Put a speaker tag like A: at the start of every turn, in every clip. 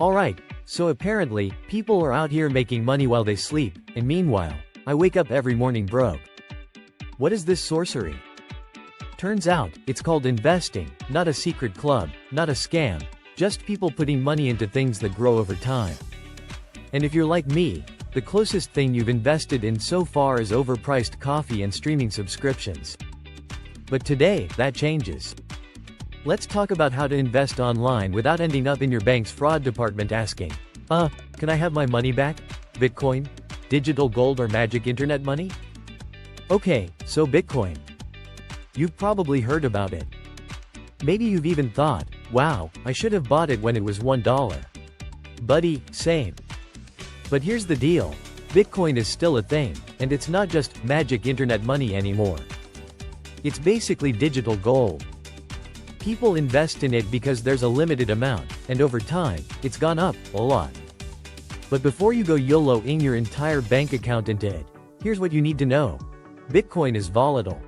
A: Alright, so apparently, people are out here making money while they sleep, and meanwhile, I wake up every morning broke. What is this sorcery? Turns out, it's called investing, not a secret club, not a scam, just people putting money into things that grow over time. And if you're like me, the closest thing you've invested in so far is overpriced coffee and streaming subscriptions. But today, that changes. Let's talk about how to invest online without ending up in your bank's fraud department asking, can I have my money back? Bitcoin? Digital gold or magic internet money? Okay, so Bitcoin. You've probably heard about it. Maybe you've even thought, wow, I should have bought it when it was $1. Buddy, same. But here's the deal. Bitcoin is still a thing, and it's not just magic internet money anymore. It's basically digital gold. People invest in it because there's a limited amount, and over time, it's gone up a lot. But before you go YOLOing your entire bank account into it, here's what you need to know. Bitcoin is volatile.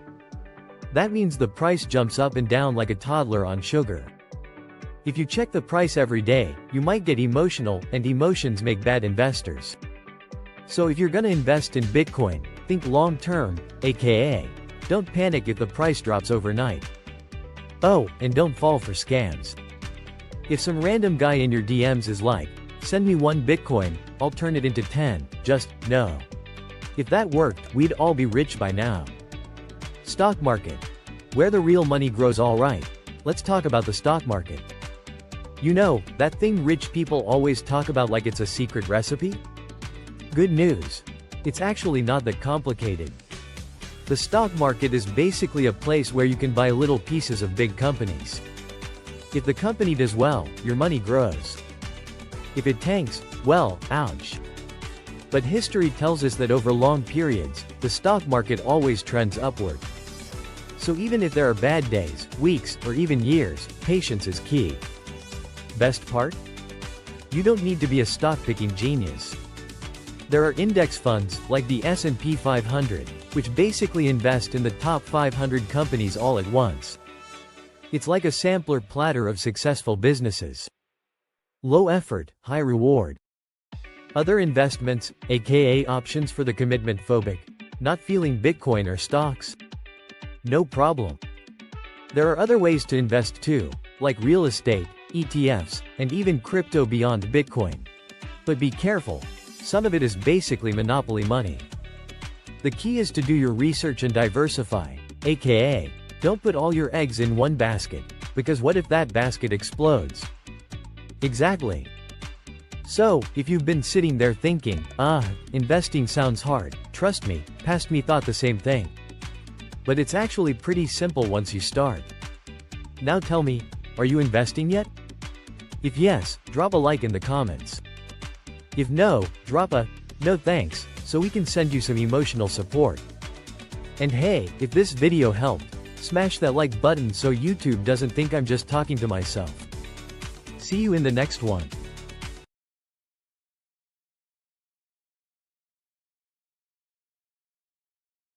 A: That means the price jumps up and down like a toddler on sugar. If you check the price every day, you might get emotional, and emotions make bad investors. So if you're gonna invest in Bitcoin, think long-term, aka, don't panic if the price drops overnight. Oh, and don't fall for scams. If some random guy in your DMs is like, send me 1 Bitcoin, I'll turn it into 10, just, no. If that worked, we'd all be rich by now. Stock market. Where the real money grows. Alright, let's talk about the stock market. You know, that thing rich people always talk about like it's a secret recipe? Good news. It's actually not that complicated. The stock market is basically a place where you can buy little pieces of big companies. If the company does well, your money grows. If it tanks, well, ouch. But history tells us that over long periods, the stock market always trends upward. So even if there are bad days, weeks, or even years, patience is key. Best part? You don't need to be a stock-picking genius. There are index funds, like the S&P 500, which basically invest in the top 500 companies all at once. It's like a sampler platter of successful businesses. Low effort, high reward. Other investments, aka options for the commitment phobic, not feeling Bitcoin or stocks? No problem. There are other ways to invest too, like real estate, ETFs, and even crypto beyond Bitcoin. But be careful. Some of it is basically monopoly money. The key is to do your research and diversify, aka, don't put all your eggs in one basket, because what if that basket explodes? Exactly. So, if you've been sitting there thinking, investing sounds hard, trust me, past me thought the same thing. But it's actually pretty simple once you start. Now tell me, are you investing yet? If yes, drop a like in the comments. If no, drop a, no thanks, so we can send you some emotional support. And hey, if this video helped, smash that like button so YouTube doesn't think I'm just talking to myself. See you in the next one.